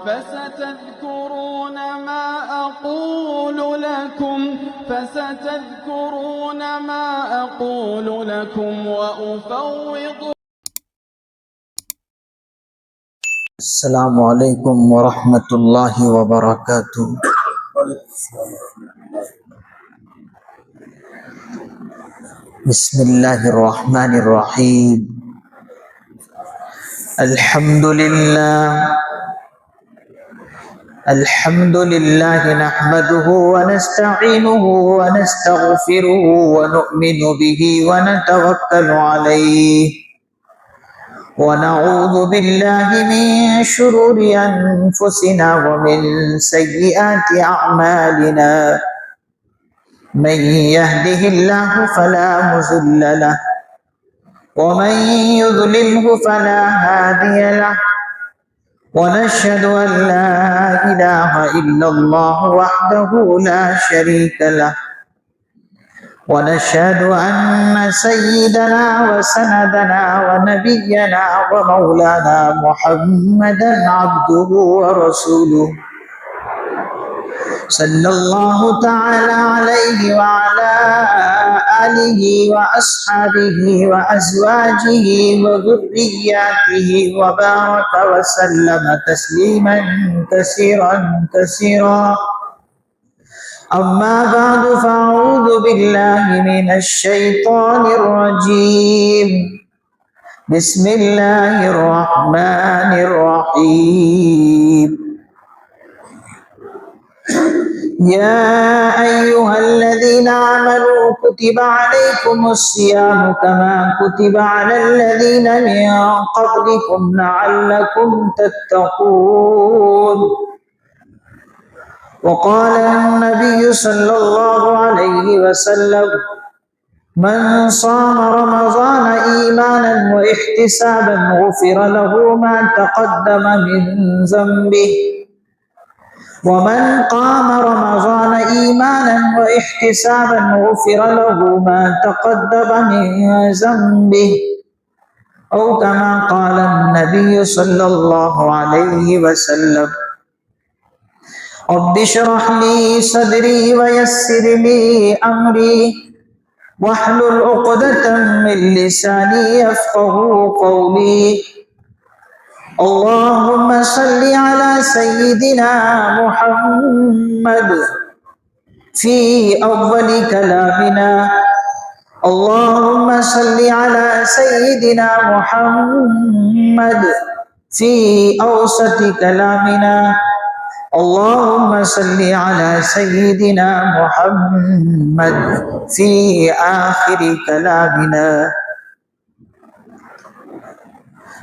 فستذكرون ما أقول لكم وأفوض. السلام علیکم ورحمۃ اللہ وبرکاتہ۔ بسم اللہ الرحمن الرحیم۔ الحمد للہ نحمده ونستعینه ونستغفره ونؤمن به ونتوکل علیہ ونعوذ بالله من شرور أنفسنا ومن سيئات أعمالنا من يهده الله فلا مضل له ومن يضلله فلا هادي له ونشهد أن لا إله إلا الله وحده لا شريك له ونشهد أن سيدنا وسندنا ونبينا ومولانا محمدا عبده ورسوله صلى الله تعالى عليه وعلى آله وأصحابه وأزواجه وذرياته وبارك وسلم تسليما كثيرا كثيرا. أما بعد فأعوذ بالله من الشيطان الرجيم. بسم الله الرحمن الرحيم. يا أيها الذين آمنوا كتب عليكم الصيام كما كتب على الذين من قبلكم لعلكم تتقون. وقال النبي صلى الله عليه وسلم من صام رمضان إيمانا واحتسابا غفر له ما تقدم من ذنبه ومن قام رمضان إيمانا واحتسابا غفر له ما تقدم من ذنبه أو كما قال النبي صلى الله عليه وسلم. رب اشرح لي صدري ويسر لي أمري واحلل عقدة من لساني يفقهوا قولي. اللهم صل على سيدنا محمد في أول كلامنا. اللهم صل على سيدنا محمد في أوسط كلامنا. اللهم صل على سيدنا محمد في آخر كلامنا.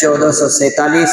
1447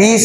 20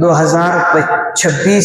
2026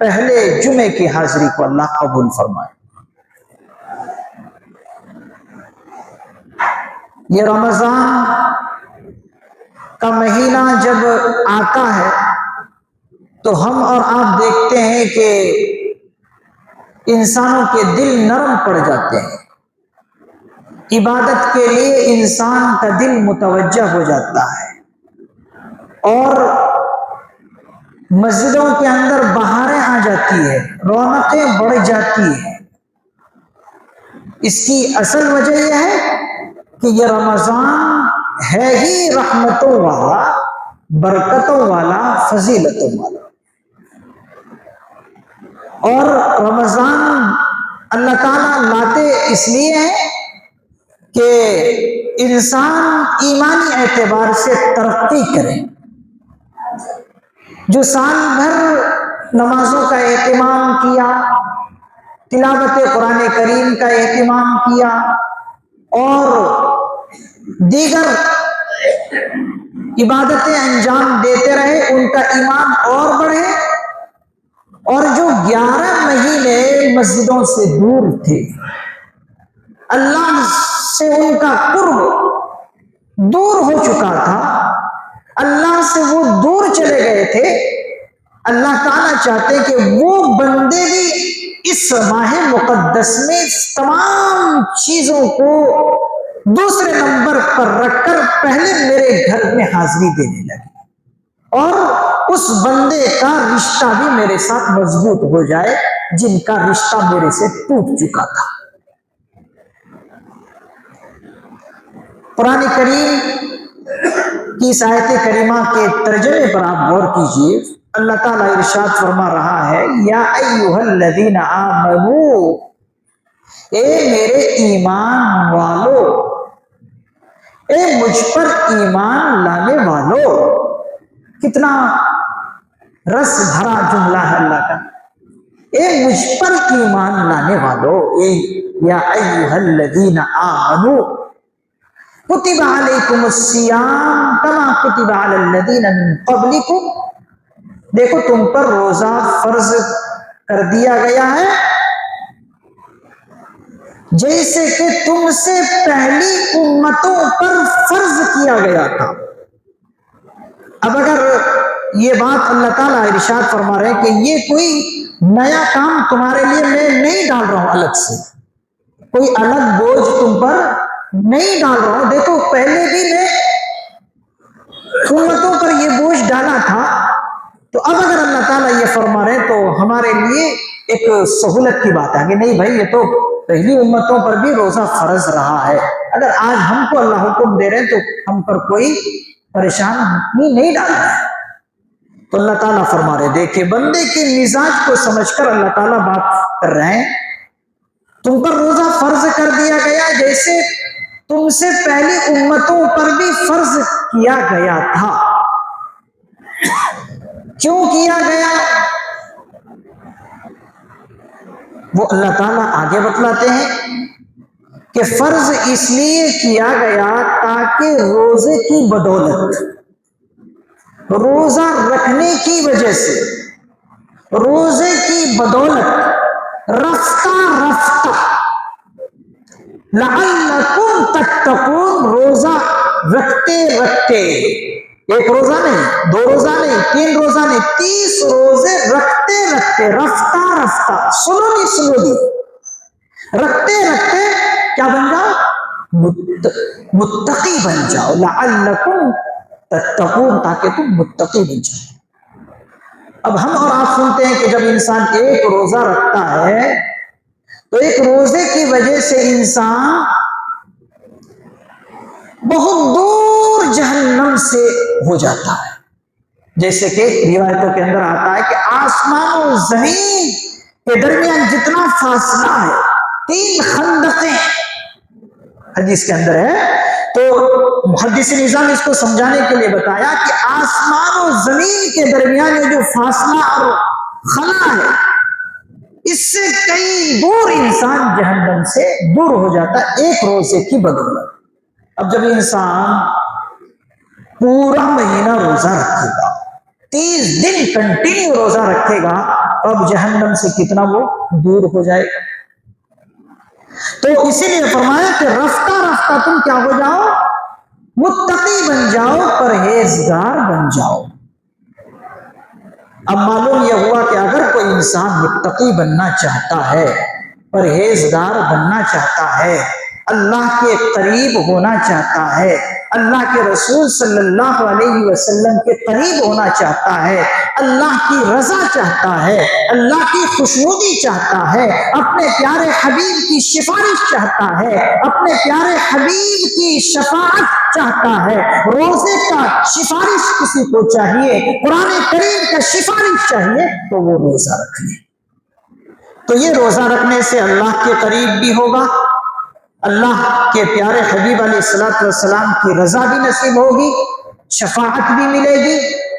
پہلے جمعے کی حاضری کو اللہ قبول فرمائے۔ یہ رمضان کا مہینہ جب آتا ہے تو ہم اور آپ دیکھتے ہیں کہ انسانوں کے دل نرم پڑ جاتے ہیں، عبادت کے لیے انسان کا دل متوجہ ہو جاتا ہے، اور مسجدوں کے اندر بہاریں آ جاتی ہے، رونقیں بڑھ جاتی ہیں۔ اس کی اصل وجہ یہ ہے کہ یہ رمضان ہے ہی رحمتوں والا، برکتوں والا، فضیلتوں والا۔ اور رمضان اللہ تعالیٰ لاتے اس لیے ہے کہ انسان ایمانی اعتبار سے ترقی کرے۔ جو سال بھر نمازوں کا اہتمام کیا، تلاوت قرآن کریم کا اہتمام کیا اور دیگر عبادتیں انجام دیتے رہے، ان کا ایمان اور بڑھے، اور جو 11 مہینے مسجدوں سے دور تھے، اللہ سے ان کا قرب دور ہو چکا تھا، اللہ سے وہ دور چلے گئے تھے، اللہ تعالیٰ چاہتے کہ وہ بندے بھی اس ماہ مقدس میں تمام چیزوں کو دوسرے نمبر پر رکھ کر پہلے میرے گھر میں حاضری دینے لگے، اور اس بندے کا رشتہ بھی میرے ساتھ مضبوط ہو جائے جن کا رشتہ میرے سے ٹوٹ چکا تھا۔ قرآن کریم کی اس آیت کریمہ کے ترجمے پر آپ غور کیجئے۔ اللہ تعالیٰ ارشاد فرما رہا ہے، یا ایھا الذین آمنو، اے میرے ایمان والو، اے مجھ پر ایمان لانے والو۔ کتنا رس بھرا جملہ ہے اللہ کا، اے مجھ پر ایمان لانے والو، اے یا ایھا الذین آمنو کتب علیکم الصیام کما کتب علی الذین من قبلکم، دیکھو تم پر روزہ فرض کر دیا گیا ہے جیسے کہ تم سے پہلی امتوں پر فرض کیا گیا تھا۔ اب اگر یہ بات اللہ تعالیٰ ارشاد فرما رہے ہیں کہ یہ کوئی نیا کام تمہارے لیے میں نہیں ڈال رہا ہوں، الگ سے کوئی الگ بوجھ تم پر نہیں ڈال رہا ہوں، دیکھو پہلے بھی میں امتوں پر یہ بوجھ ڈالا تھا، تو اب اگر اللہ تعالیٰ یہ فرما رہے ہیں تو ہمارے لیے ایک سہولت کی بات ہے کہ نہیں بھائی، یہ تو پہلی امتوں پر بھی روزہ فرض رہا ہے، اگر آج ہم کو اللہ حکم دے رہے ہیں تو ہم پر کوئی پریشانی نہیں ڈال رہا ہے۔ تو اللہ تعالیٰ فرما رہے، دیکھیں بندے کے مزاج کو سمجھ کر اللہ تعالیٰ بات کر رہے ہیں، تم پر روزہ فرض کر دیا گیا جیسے تم سے پہلی امتوں پر بھی فرض کیا گیا تھا۔ کیوں کیا گیا وہ اللہ تعالیٰ آگے بتلاتے ہیں کہ فرض اس لیے کیا گیا تاکہ روزے کی بدولت، روزہ رکھنے کی وجہ سے، روزے کی بدولت رفتہ رفتہ لعلکم تتقون، روزہ رکھتے رکھتے، ایک روزہ نہیں، 2 روزہ نہیں، 3 روزہ نہیں، 30 روزے رکھتے رکھتے، رفتہ رفتہ، سلولی رکھتے رکھتے کیا بن جاؤ؟ متقی بن جاؤ، لعلکم تتقون، تاکہ تم متقی بن جاؤ۔ اب ہم اور آپ سنتے ہیں کہ جب انسان ایک روزہ رکھتا ہے تو ایک روزے کی وجہ سے انسان بہت دور جہنم سے ہو جاتا ہے، جیسے کہ روایتوں کے اندر آتا ہے کہ آسمان و زمین کے درمیان جتنا فاصلہ ہے 3 خندقیں، حدیث کے اندر ہے، تو محدث نظام اس کو سمجھانے کے لیے بتایا کہ آسمان و زمین کے درمیان یہ جو فاصلہ اور خلا ہے، اس سے کئی دور انسان جہنم سے دور ہو جاتا ہے ایک روزے کی بدولت۔ اب جب انسان پورا مہینہ روزہ رکھے گا 30 دن کنٹینیو روزہ رکھے گا تو اب جہنم سے کتنا وہ دور ہو جائے گا. تو اسی لیے فرمایا کہ رفتہ رفتہ تم کیا ہو جاؤ, متقی بن جاؤ, پرہیزگار بن جاؤ. اب معلوم یہ ہوا کہ اگر کوئی انسان متقی بننا چاہتا ہے, پرہیزگار بننا چاہتا ہے, اللہ کے قریب ہونا چاہتا ہے, اللہ کے رسول صلی اللہ علیہ وسلم کے قریب ہونا چاہتا ہے, اللہ کی رضا چاہتا ہے, اللہ کی خوشنودی چاہتا ہے, اپنے پیارے حبیب کی سفارش چاہتا ہے, اپنے پیارے حبیب کی شفاعت چاہتا ہے, روزے کا سفارش کسی کو چاہیے, قرآن کریم کا سفارش چاہیے, تو وہ روزہ رکھ لے. تو یہ روزہ رکھنے سے اللہ کے قریب بھی ہوگا, اللہ کے پیارے حبیب علیہ الصلوۃ والسلام کی رضا بھی نصیب ہوگی, شفاعت بھی ملے گی,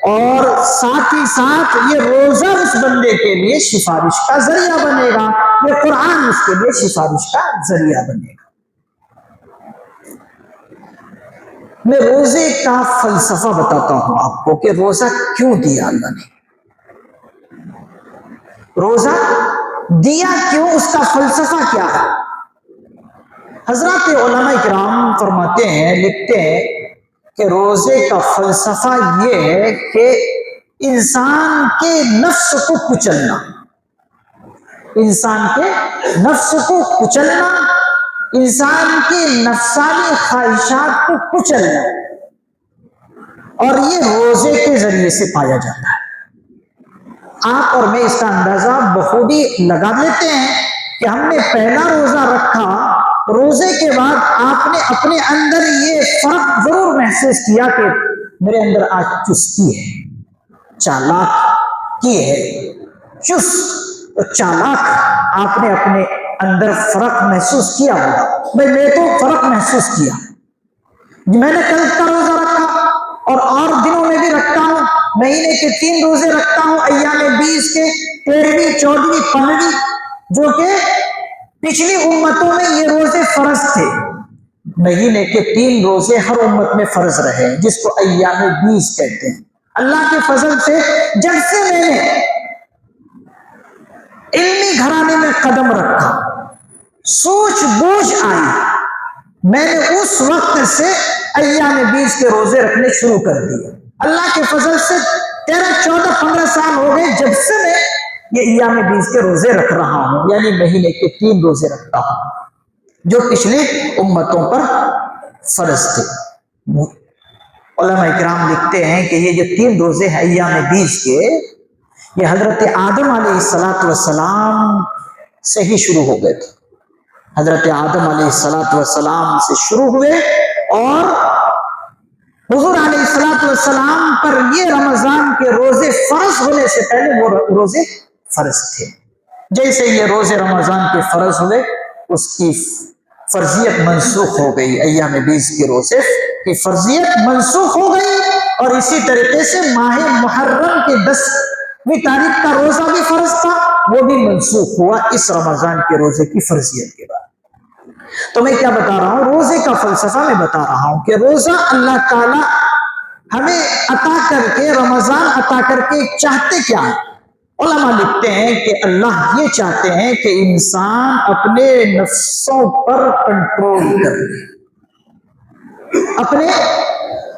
اور ساتھ ہی ساتھ یہ روزہ اس بندے کے لیے سفارش کا ذریعہ بنے گا, یہ قرآن اس کے لیے سفارش کا ذریعہ بنے گا. میں روزے کا فلسفہ بتاتا ہوں آپ کو کہ روزہ کیوں دیا اللہ نے, روزہ دیا کیوں, اس کا فلسفہ کیا ہے. حضرات علماء کرام فرماتے ہیں, لکھتے ہیں کہ روزے کا فلسفہ یہ ہے کہ انسان کے نفس کو کچلنا, انسان کے نفس کو کچلنا, انسان کی نفسانی خواہشات کو کچلنا, اور یہ روزے کے ذریعے سے پایا جاتا ہے. آپ اور میں اس کا اندازہ بخوبی لگا لیتے ہیں کہ ہم نے پہلا روزہ رکھا, روزے کے بعد آپ نے اپنے اندر یہ فرق ضرور محسوس کیا کہ میرے اندر آج چستی ہے, چالاک کی ہے, چست اور چالاک آپ نے اپنے اندر فرق محسوس کیا ہوگا. میں تو فرق محسوس کیا, میں نے کل کا روزہ رکھا اور دنوں میں بھی رکھتا ہوں, مہینے کے 3 روزے رکھتا ہوں, ایام 20 کے 13ویں 14ویں 15ویں, جو کہ پچھلی امتوں میں یہ روزے فرض تھے. مہینے کے 3 روزے ہر امت میں فرض رہے, جس کو ایام 20 کہتے ہیں. اللہ کے فضل سے جب سے میں نے علمی گھرانے میں قدم رکھا, سوچ بوجھ آئی, میں نے اس وقت سے ایام 20 کے روزے رکھنے شروع کر دیے. اللہ کے فضل سے 13 14 15 سال ہو گئے جب سے میں یہ ایام 20 کے روزے رکھ رہا ہوں, یعنی مہینے کے 3 روزے رکھتا ہوں جو پچھلی امتوں پر فرض تھے. علماء کرام لکھتے ہیں کہ یہ جو 3 روزے ہیں ایام 20 کے, یہ حضرت آدم علیہ السلام سے ہی شروع ہو گئے تھے. حضرت آدم علیہ السلام سے شروع ہوئے, اور حضور علیہ السلام پر یہ رمضان کے روزے فرض ہونے سے پہلے وہ روزے فرض تھے. جیسے یہ روزے رمضان کے فرض ہوئے, اس کی فرضیت منسوخ ہو گئی, ایام 20 کے روزے کی فرضیت منسوخ ہو گئی, اور اسی طریقے سے ماہ محرم کے 10ویں تاریخ کا روزہ بھی فرض تھا, وہ بھی منسوخ ہوا اس رمضان کے روزے کی فرضیت کے بعد. تو میں کیا بتا رہا ہوں, روزے کا فلسفہ میں بتا رہا ہوں کہ روزہ اللہ تعالی ہمیں عطا کر کے, رمضان عطا کر کے چاہتے کیا ہے. علماء لکھتے ہیں کہ اللہ یہ چاہتے ہیں کہ انسان اپنے نفسوں پر کنٹرول کر لے, اپنے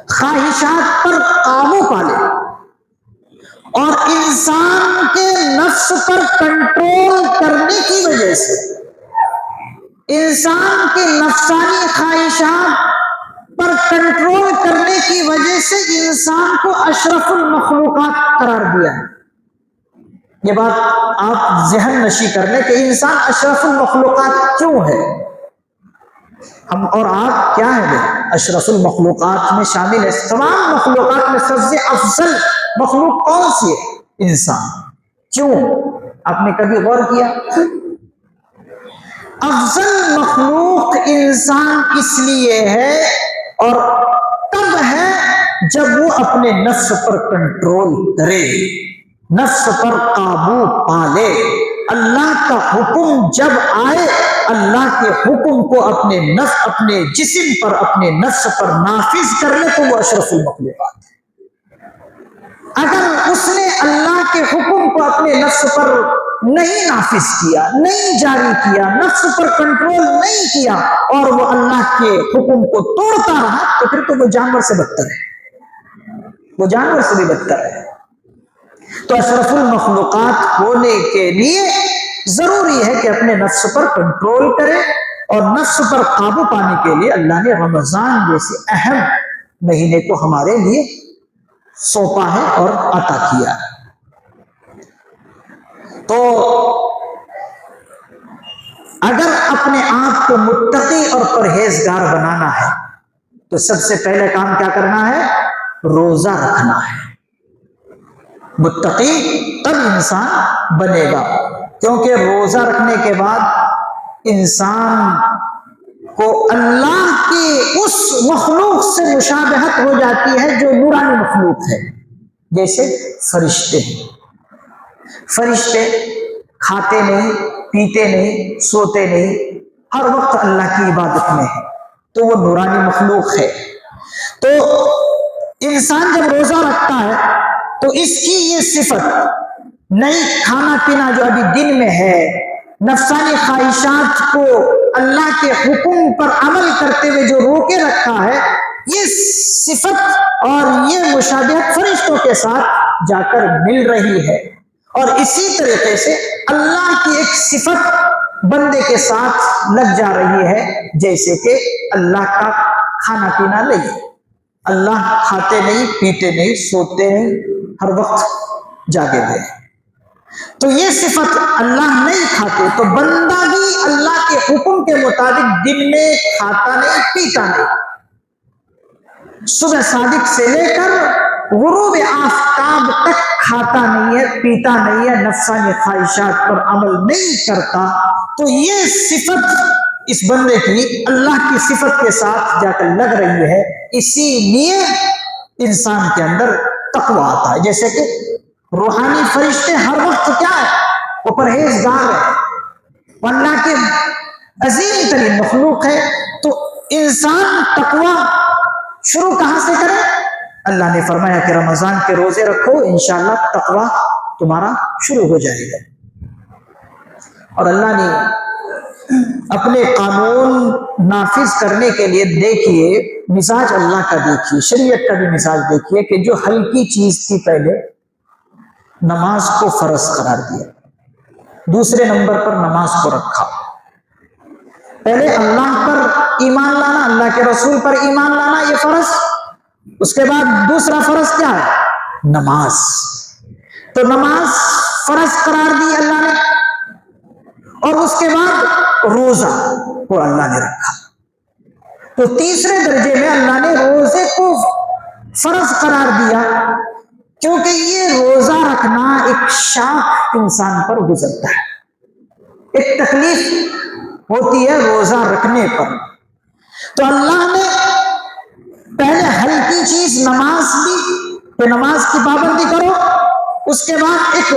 خواہشات پر قابو پا لے, اور انسان کے نفس پر کنٹرول کرنے کی وجہ سے, انسان کی نفسانی خواہشات پر کنٹرول کرنے کی وجہ سے انسان کو اشرف المخلوقات قرار دیا ہے. یہ بات آپ ذہن نشی کر لیں کہ انسان اشرف المخلوقات کیوں ہے. ہم اور آپ کیا ہیں, اشرف المخلوقات میں شامل ہے. تمام مخلوقات میں سب سے افضل مخلوق کون سی ہے؟ انسان. کیوں؟ آپ نے کبھی غور کیا؟ افضل مخلوق انسان اس لیے ہے اور تب ہے جب وہ اپنے نفس پر کنٹرول کرے, نفس پر قابو پالے. اللہ کا حکم جب آئے, اللہ کے حکم کو اپنے نفس, اپنے جسم پر, اپنے نفس پر نافذ کر لے, تو وہ اشرف المخلوقات ہے. اگر نفس پر نہیں نافذ کیا، نہیں جاری کیا، نفس پر کنٹرول نہیں کیا اور وہ اللہ کے حکم کو توڑتا رہا تو پھر تو وہ جانور سے بدتر ہے، وہ جانور سے بھی بدتر ہے۔ تو اشرف المخلوقات ہونے کے لیے ضروری ہے کہ اپنے نفس پر کنٹرول کرے، اور نفس پر قابو پانے کے لیے اللہ نے رمضان جیسے اہم مہینے کو ہمارے لیے سونپا ہے اور عطا کیا ہے۔ تو اگر اپنے آپ کو متقی اور پرہیزگار بنانا ہے تو سب سے پہلے کام کیا کرنا ہے؟ روزہ رکھنا ہے۔ متقی تب انسان بنے گا، کیونکہ روزہ رکھنے کے بعد انسان کو اللہ کی اس مخلوق سے مشابہت ہو جاتی ہے جو نورانی مخلوق ہے، جیسے فرشتے ہیں۔ فرشتے کھاتے نہیں، پیتے نہیں، سوتے نہیں، ہر وقت اللہ کی عبادت میں ہے، تو وہ نورانی مخلوق ہے۔ تو انسان جب روزہ رکھتا ہے تو اس کی یہ صفت نہیں، کھانا پینا جو ابھی دن میں ہے، نفسانی خواہشات کو اللہ کے حکم پر عمل کرتے ہوئے جو روکے رکھا ہے، یہ صفت اور یہ مشابہت فرشتوں کے ساتھ جا کر مل رہی ہے، اور اسی طریقے سے اللہ کی ایک صفت بندے کے ساتھ لگ جا رہی ہے، جیسے کہ اللہ کا کھانا پینا نہیں، اللہ کھاتے نہیں، پیتے نہیں، سوتے نہیں، ہر وقت جاگے ہوئے۔ تو یہ صفت اللہ نہیں کھاتے، تو بندہ بھی اللہ کے حکم کے مطابق دن میں کھاتا نہیں، پیتا نہیں، صبح صادق سے لے کر غروب آفتاب تک کھاتا نہیں ہے، پیتا نہیں ہے، نفسانی خواہشات پر عمل نہیں کرتا، تو یہ صفت اس بندے کی اللہ کی صفت کے ساتھ جا کر لگ رہی ہے، اسی لیے انسان کے اندر تقویٰ آتا ہے۔ جیسے کہ روحانی فرشتے ہر وقت کیا ہے؟ وہ پرہیزگار ہے، وہ اللہ کے عظیم ترین مخلوق ہے۔ تو انسان تقویٰ شروع کہاں سے کرے؟ اللہ نے فرمایا کہ رمضان کے روزے رکھو، انشاءاللہ تقویٰ تمہارا شروع ہو جائے گا۔ اور اللہ نے اپنے قانون نافذ کرنے کے لیے دیکھیے مزاج اللہ کا، دیکھیے شریعت کا بھی مزاج دیکھیے کہ جو ہلکی چیز تھی پہلے نماز کو فرض قرار دیا، دوسرے نمبر پر نماز کو رکھا۔ پہلے اللہ پر ایمان لانا، اللہ کے رسول پر ایمان لانا یہ فرض، اس کے بعد دوسرا فرض کیا ہے؟ نماز۔ تو نماز فرض قرار دی اللہ نے، اور اس کے بعد روزہ کو اللہ نے رکھا۔ تو تیسرے درجے میں اللہ نے روزے کو فرض قرار دیا، کیونکہ یہ روزہ رکھنا ایک شاق انسان پر گزرتا ہے، ایک تکلیف ہوتی ہے روزہ رکھنے پر۔ تو اللہ نے پہلے ہلکی چیز نماز دی کہ نماز کی پابندی کرو، اس کے بعد ایک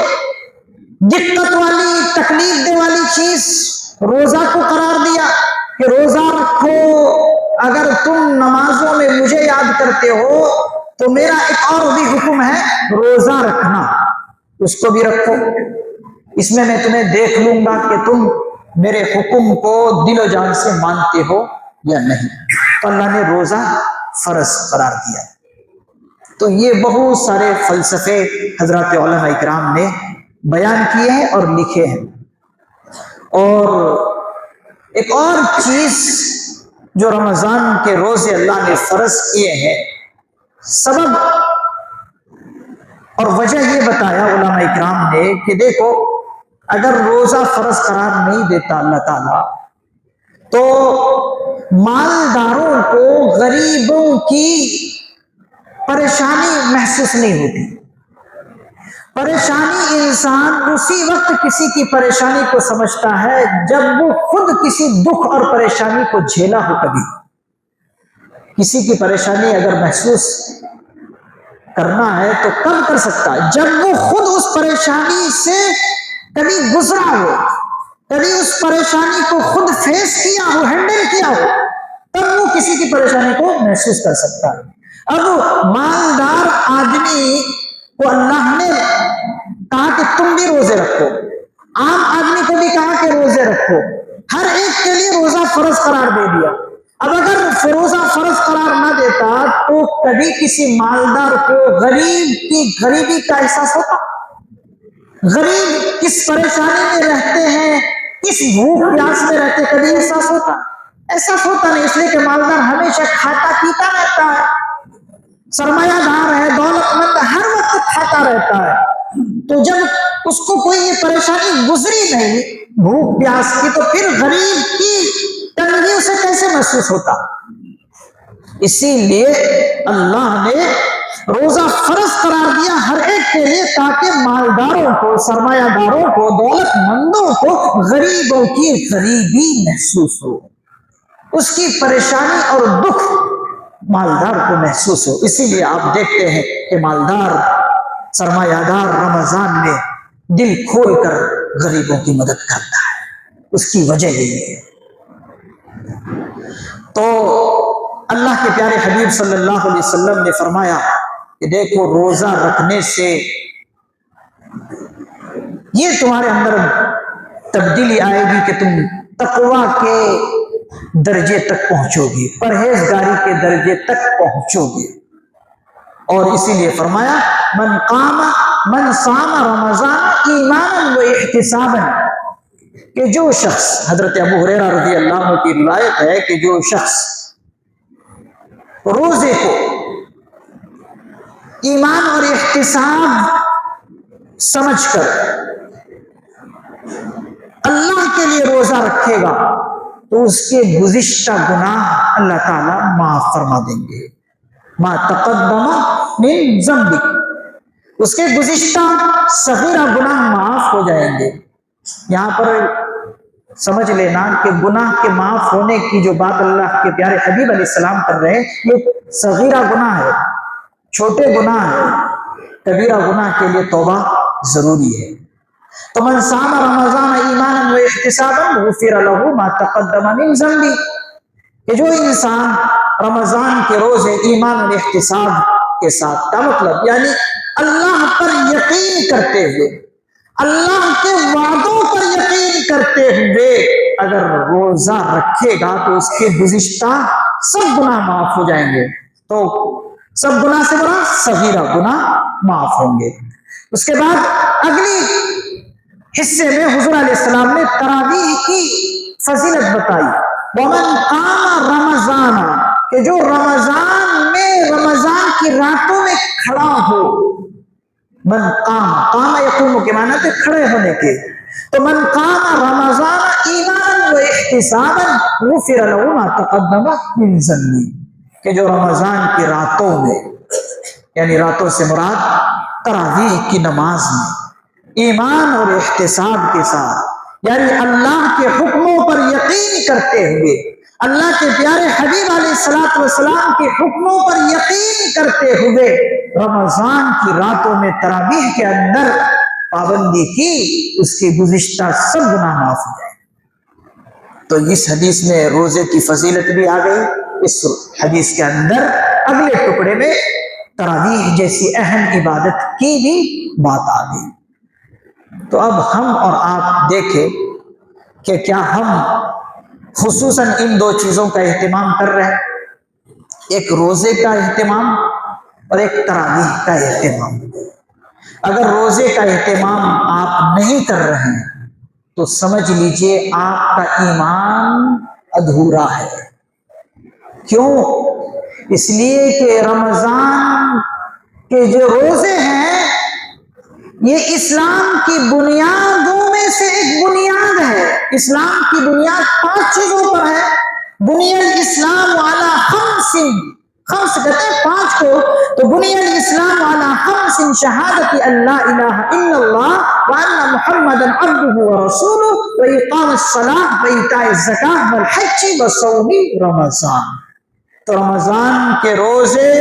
دقت والی تکلیف دے والی چیز روزہ کو قرار دیا کہ روزہ رکھو، اگر تم نمازوں میں مجھے یاد کرتے ہو تو میرا ایک اور بھی حکم ہے روزہ رکھنا، اس کو بھی رکھو، اس میں میں تمہیں دیکھ لوں گا کہ تم میرے حکم کو دل و جان سے مانتے ہو یا نہیں۔ تو اللہ نے روزہ فرض قرار دیا۔ تو یہ بہت سارے فلسفے حضرات علماء اکرام نے بیان کیے ہیں اور لکھے ہیں۔ اور ایک اور چیز جو رمضان کے روزے اللہ نے فرض کیے ہیں، سبب اور وجہ یہ بتایا علماء اکرام نے کہ دیکھو اگر روزہ فرض قرار نہیں دیتا اللہ تعالیٰ تو مالداروں کو غریبوں کی پریشانی محسوس نہیں ہوتی۔ پریشانی انسان اسی وقت کسی کی پریشانی کو سمجھتا ہے جب وہ خود کسی دکھ اور پریشانی کو جھیلا ہو۔ کبھی کسی کی پریشانی اگر محسوس کرنا ہے تو کب کر سکتا ہے؟ جب وہ خود اس پریشانی سے کبھی گزرا ہو، کبھی اس پریشانی کو خود فیس کیا ہو، ہینڈل کیا ہو، تب وہ کسی کی پریشانی کو محسوس کر سکتا ہے۔ اب مالدار آدمی کو اللہ نے کہا کہ تم بھی روزے رکھو، عام آدمی کو بھی کہا کہ روزے رکھو، ہر ایک کے لیے روزہ فرض قرار دے دیا۔ اب اگر روزہ فرض قرار نہ دیتا تو کبھی کسی مالدار کو غریب کی غریبی کا احساس ہوتا؟ غریب کس پریشانی میں رہتے ہیں، کس بھوک پیاس میں رہتے، کبھی احساس ہوتا؟ احساس ہوتا نہیں، اس لیے کہ مالدار ہمیشہ کھاتا پیتا رہتا ہے، سرمایہ دار ہے، دولت مند، ہر وقت کھاتا رہتا ہے۔ تو جب اس کو کوئی یہ پریشانی گزری نہیں بھوک پیاس کی، تو پھر غریب کی تنگی اسے کیسے محسوس ہوتا؟ اسی لیے اللہ نے روزہ فرض قرار دیا ہر ایک کے لیے، تاکہ مالداروں کو، سرمایہ داروں کو، دولت مندوں کو غریبوں کی غریبی محسوس ہو، اس کی پریشانی اور دکھ مالدار کو محسوس ہو۔ اسی لیے آپ دیکھتے ہیں کہ مالدار، سرمایہ دار رمضان میں دل کھول کر غریبوں کی مدد کرتا ہے، اس کی وجہ یہی ہے۔ تو اللہ کے پیارے حبیب صلی اللہ علیہ وسلم نے فرمایا کہ دیکھو، روزہ رکھنے سے یہ تمہارے اندر تبدیلی آئے گی کہ تم تقویٰ کے درجے تک پہنچو گے، پرہیزگاری کے درجے تک پہنچو گے۔ اور اسی لیے فرمایا من صام رمضان ایمانا و احتسابا، کہ جو شخص، حضرت ابو ہریرہ رضی اللہ عنہ کی روایت ہے کہ جو شخص روزے کو ایمان اور احتساب سمجھ کر اللہ کے لیے روزہ رکھے گا تو اس کے گزشتہ گناہ اللہ تعالیٰ معاف فرما دیں گے۔ ما تقدم من ذنبک، اس کے گزشتہ صغیرہ گناہ معاف ہو جائیں گے۔ یہاں پر سمجھ لینا کہ گناہ کے معاف ہونے کی جو بات اللہ کے پیارے حبیب علیہ السلام کر رہے ہیں، یہ صغیرہ گناہ ہے، چھوٹے گناہ ہے، کبیرہ گناہ کے لیے توبہ ضروری ہے۔ تو من صام رمضان ایمانا و احتسابا غفر له ما تقدم من ذنبه، کہ جو انسان رمضان کے روزے ایمان اور احتساب کے ساتھ، کا مطلب یعنی اللہ پر یقین کرتے ہوئے، اللہ کے وعدوں پر یقین کرتے ہوئے اگر روزہ رکھے گا تو اس کے گزشتہ سب گناہ معاف ہو جائیں گے۔ تو سب گناہ سے بڑا صغیرہ گناہ معاف ہوں گے۔ اس کے بعد اگلی حصے میں حضور علیہ السلام نے تراویح کی فضیلت بتائی، ومن قام رمضان، کہ جو رمضان میں، رمضان کی راتوں میں کھڑا ہو، من قام یقوم کے معنی تھے کھڑے ہونے کے، تو من قام رمضان ایمانا و احتسابا غفر له ما تقدم من ذنبه، کہ جو رمضان کی راتوں میں، یعنی راتوں سے مراد تراویح کی نماز میں ایمان اور احتساب کے ساتھ، یعنی اللہ کے حکموں پر یقین کرتے ہوئے، اللہ کے پیارے حبیب علیہ السلام کے حکموں پر یقین کرتے ہوئے رمضان کی راتوں میں تراویح کے اندر پابندی کی، اس کے گزشتہ سب گناہ معاف ہو جائے۔ تو اس حدیث میں روزے کی فضیلت بھی آ گئی، اس حدیث کے اندر اگلے ٹکڑے میں تراویح جیسی اہم عبادت کی بھی بات آ گئی۔ تو اب ہم اور آپ دیکھیں کہ کیا ہم خصوصاً ان دو چیزوں کا اہتمام کر رہے ہیں، ایک روزے کا اہتمام اور ایک تراویح کا اہتمام۔ اگر روزے کا اہتمام آپ نہیں کر رہے ہیں تو سمجھ لیجئے آپ کا ایمان ادھورا ہے۔ کیوں؟ اس لیے کہ رمضان کے جو روزے ہیں یہ اسلام کی بنیادوں میں سے ایک بنیاد ہے۔ اسلام کی بنیاد 5 چیزوں پر ہے۔ بنی الاسلام علی خمس کہتے ہیں 5 کو، تو بنی الاسلام علی خمس، شہادت ان لا الہ الا اللہ وان محمدا عبدہ ورسولہ واقام الصلاۃ وایتاء الزکاۃ والحج وصوم رمضان۔ تو رمضان کے روزے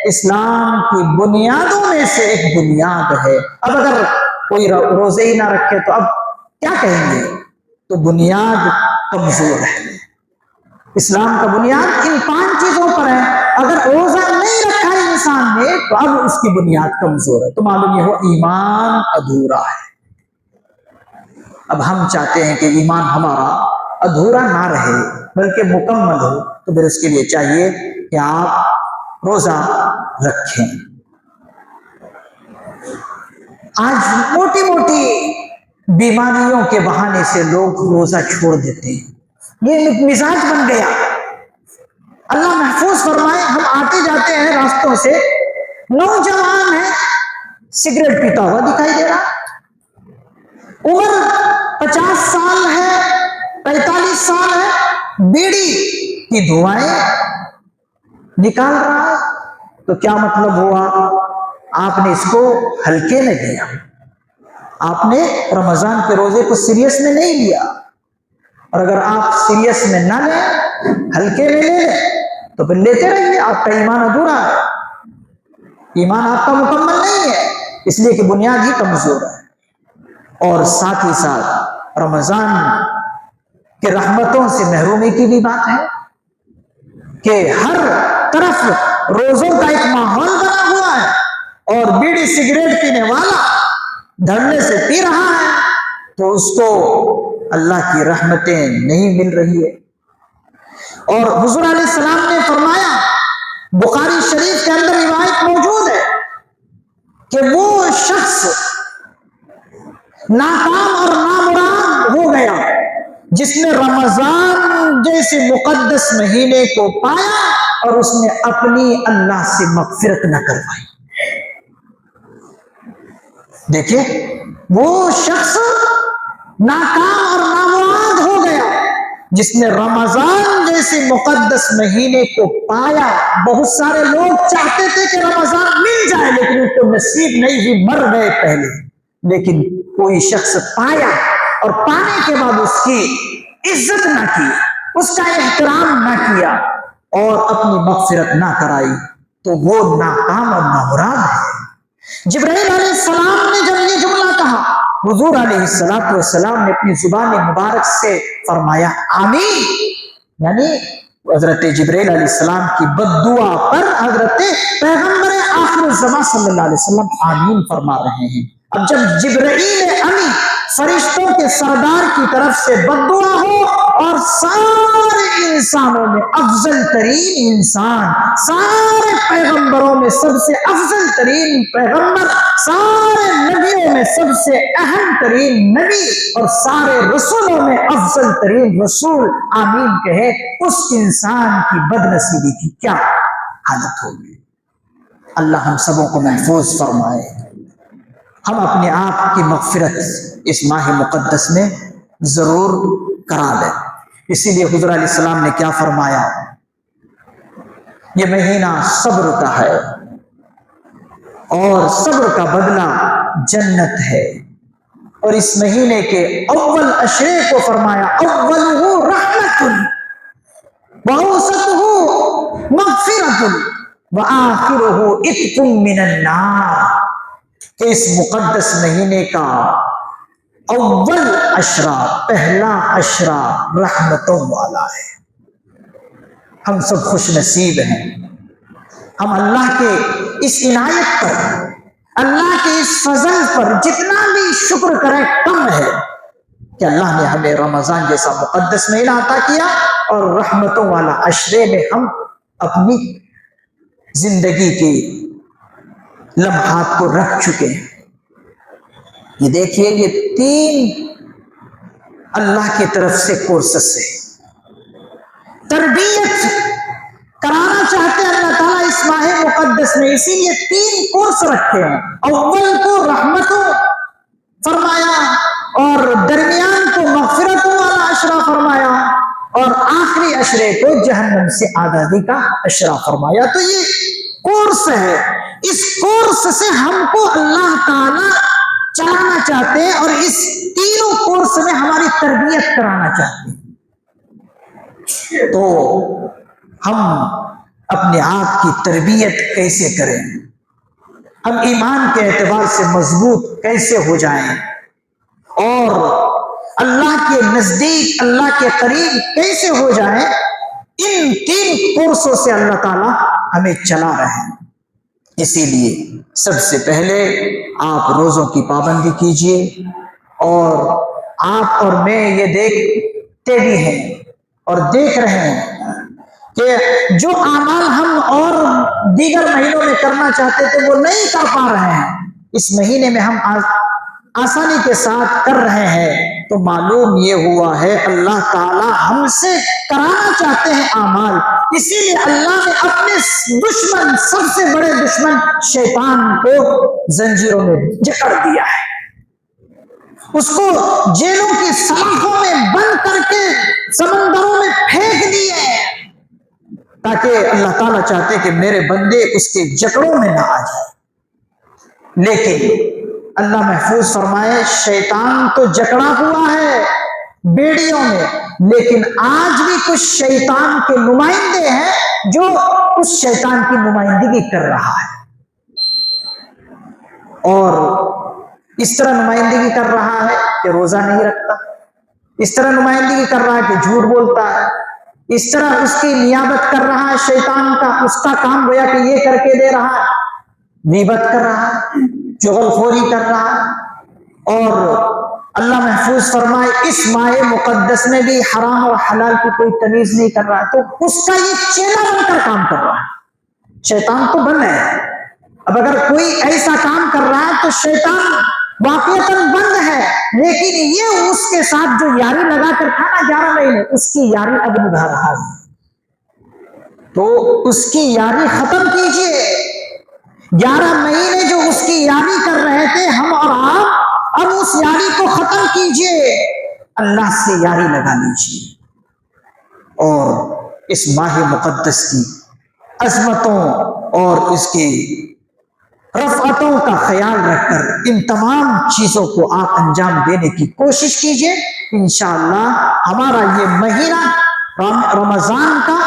اسلام کی بنیادوں میں سے ایک بنیاد ہے۔ اب اگر کوئی روزے ہی نہ رکھے تو اب کیا کہیں گے؟ تو بنیاد کمزور ہے۔ اسلام کا بنیاد ان 5 چیزوں پر ہے۔ اگر روزہ نہیں رکھا انسان نے تو اب اس کی بنیاد کمزور ہے، تو معلوم یہ ہو ایمان ادھورا ہے۔ اب ہم چاہتے ہیں کہ ایمان ہمارا ادھورا نہ رہے بلکہ مکمل ہو، تو پھر اس کے لیے چاہیے کہ آپ روزہ رکھیں۔ آج موٹی موٹی بیماریوں کے بہانے سے لوگ روزہ چھوڑ دیتے ہیں، یہ ایک مزاج بن گیا۔ اللہ محفوظ فرمائے، ہم آتے جاتے ہیں راستوں سے، نوجوان ہے سگریٹ پیتا ہوا دکھائی دے رہا، عمر 50 سال ہے 45 سال ہے، بیڑی کی دھوائیں نکال رہا ہے، تو کیا مطلب ہوا؟ آپ نے اس کو ہلکے میں لیا، آپ نے رمضان کے روزے کو سیریس میں نہیں لیا، اور اگر آپ سیریس میں نہ لیں، ہلکے میں لے لیں، تو پھر لیتے رہیے، آپ کا ایمان ادھورا ہے، ایمان آپ کا مکمل نہیں ہے، اس لیے کہ بنیاد ہی کمزور ہے۔ اور ساتھ ہی ساتھ رمضان کے رحمتوں سے محرومی کی بھی بات ہے کہ ہر طرف روزوں کا ایک ماحول بنا ہوا ہے، اور بیڑی سگریٹ پینے والا دھڑنے سے پی رہا ہے تو اس کو اللہ کی رحمتیں نہیں مل رہی ہے۔ اور حضور علیہ السلام نے فرمایا، بخاری شریف کے اندر روایت موجود ہے کہ وہ شخص ناکام اور نامراد ہو گیا جس نے رمضان جیسے مقدس مہینے کو پایا اور اس نے اپنی اللہ سے مغفرت نہ کروائی۔ دیکھیں، وہ شخص ناکام اور نامراد ہو گیا جس نے رمضان جیسے مقدس مہینے کو پایا۔ بہت سارے لوگ چاہتے تھے کہ رمضان مل جائے لیکن ان کو نصیب نہیں ہوئی، مر گئے پہلے، لیکن کوئی شخص پایا اور پانے کے بعد اس کی عزت نہ کی، اس کا احترام نہ کیا اور اپنی مغفرت نہ کرائی، تو وہ ناکام اور نامراد ہے۔ جبرائیل علیہ السلام نے جب یہ جملہ کہا، حضور علیہ السلام نے اپنی زبان مبارک سے فرمایا آمین، یعنی حضرت جبرائیل علیہ السلام کی بد دعا پر حضرت پیغمبر آخر الزمان صلی اللہ علیہ وسلم آمین فرما رہے ہیں۔ اب جب جبرائیل امین فرشتوں کے سردار کی طرف سے بد دعا ہو اور سارے انسانوں میں افضل ترین انسان، سارے پیغمبروں میں سب سے افضل ترین پیغمبر، سارے نبیوں میں سب سے اہم ترین نبی اور سارے رسولوں میں افضل ترین رسول آمین کہے، اس انسان کی بد نصیبی کی کیا حالت ہوگی؟ اللہ ہم سبوں کو محفوظ فرمائے۔ ہم اپنے آپ کی مغفرت اس ماہ مقدس میں ضرور کرا لیں۔ اسی لیے حضور علیہ السلام نے کیا فرمایا؟ یہ مہینہ صبر کا ہے اور صبر کا بدلہ جنت ہے، اور اس مہینے کے اول عشرے کو فرمایا اولہ رحمت وأوسطہ مغفرۃ وآخرہ عتق من النار، کہ اس مقدس مہینے کا اول عشرہ، پہلا عشرہ رحمتوں والا ہے۔ ہم سب خوش نصیب ہیں، ہم اللہ کے اس عنایت پر، اللہ کے اس فضل پر جتنا بھی شکر کریں کم ہے کہ اللہ نے ہمیں رمضان جیسا مقدس مہینہ عطا کیا اور رحمتوں والا عشرے میں ہم اپنی زندگی کی لمحات کو رکھ چکے ہیں۔ یہ دیکھیے، یہ 3 اللہ کی طرف سے کورسز سے تربیت کرانا چاہتے ہیں اللہ تعالیٰ اس ماہ مقدس میں، اسی لیے 3 کورس رکھے ہیں۔ اول کو رحمتوں فرمایا، اور درمیان کو مغفرتوں والا عشرہ فرمایا، اور آخری عشرے کو جہنم سے آزادی کا عشرہ فرمایا۔ تو یہ کورس ہے، اس کورس سے ہم کو اللہ تعالیٰ چلانا چاہتے ہیں اور اس تینوں کورس میں ہماری تربیت کرانا چاہتے ہیں۔ تو ہم اپنے آپ کی تربیت کیسے کریں؟ ہم ایمان کے اعتبار سے مضبوط کیسے ہو جائیں اور اللہ کے نزدیک، اللہ کے قریب کیسے ہو جائیں؟ ان 3 کورسوں سے اللہ تعالیٰ ہمیں چلا رہے ہیں۔ اسی لیے سب سے پہلے آپ روزوں کی پابندی کیجئے، اور آپ اور میں یہ دیکھتے بھی ہیں اور دیکھ رہے ہیں کہ جو اعمال ہم اور دیگر مہینوں میں کرنا چاہتے تھے وہ نہیں کر پا رہے ہیں، اس مہینے میں ہم آسانی کے ساتھ کر رہے ہیں، تو معلوم یہ ہوا ہے اللہ تعالی ہم سے کرانا چاہتے ہیں اعمال۔ اسی لیے اللہ نے اپنے دشمن، سب سے بڑے دشمن شیطان کو زنجیروں میں جکڑ دیا ہے، اس کو جیلوں کی سلاخوں میں بند کر کے سمندروں میں پھینک دیے، تاکہ اللہ تعالیٰ چاہتے کہ میرے بندے اس کے جکڑوں میں نہ آ جائے۔ لیکن اللہ محفوظ فرمائے، شیطان تو جکڑا ہوا ہے بیڑیوں میں، لیکن آج بھی کچھ شیطان کے نمائندے ہیں جو اس شیطان کی نمائندگی کر رہا ہے، اور اس طرح نمائندگی کر رہا ہے کہ روزہ نہیں رکھتا، اس طرح نمائندگی کر رہا ہے کہ جھوٹ بولتا ہے، اس طرح اس کی نیابت کر رہا ہے شیطان کا، اس کا کام گویا کہ یہ کر کے دے رہا ہے، غیبت کر رہا ہے، چغل خوری کر رہا ہے، اور اللہ محفوظ فرمائے اس ماہ مقدس میں بھی حرام اور حلال کی کوئی تمیز نہیں کر رہا ہے، تو اس کا یہ چیلا بن کر کام کر رہا ہے۔ شیطان تو بند ہے، اب اگر کوئی ایسا کام کر رہا ہے تو شیطان واقعتاً بند ہے، لیکن یہ اس کے ساتھ جو یاری لگا کر تھا نا 11 مہینے، اس کی یاری اب نبھا رہا ہے، تو اس کی یاری ختم کیجئے۔ 11 مہینے جو اس کی یاری کر رہے تھے ہم اور آپ، اب اس یاری کو ختم کیجئے، اللہ سے یاری لگا لیجئے، اور اس ماہ مقدس کی عظمتوں اور اس کی رفعتوں کا خیال رکھ کر ان تمام چیزوں کو آپ انجام دینے کی کوشش کیجئے۔ انشاءاللہ ہمارا یہ مہینہ رمضان کا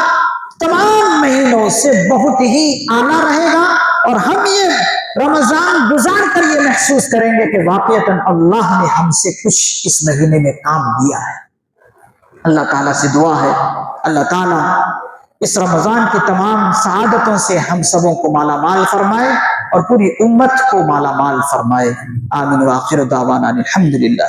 تمام مہینوں سے بہت ہی اعلیٰ رہے گا، اور ہم یہ رمضان گزار کر یہ محسوس کریں گے کہ واقعتاً اللہ نے ہم سے کچھ اس مہینے میں کام دیا ہے۔ اللہ تعالیٰ سے دعا ہے اللہ تعالیٰ اس رمضان کی تمام سعادتوں سے ہم سبوں کو مالا مال فرمائے اور پوری امت کو مالا مال فرمائے۔ آمین وآخر دعوانا الحمدللہ۔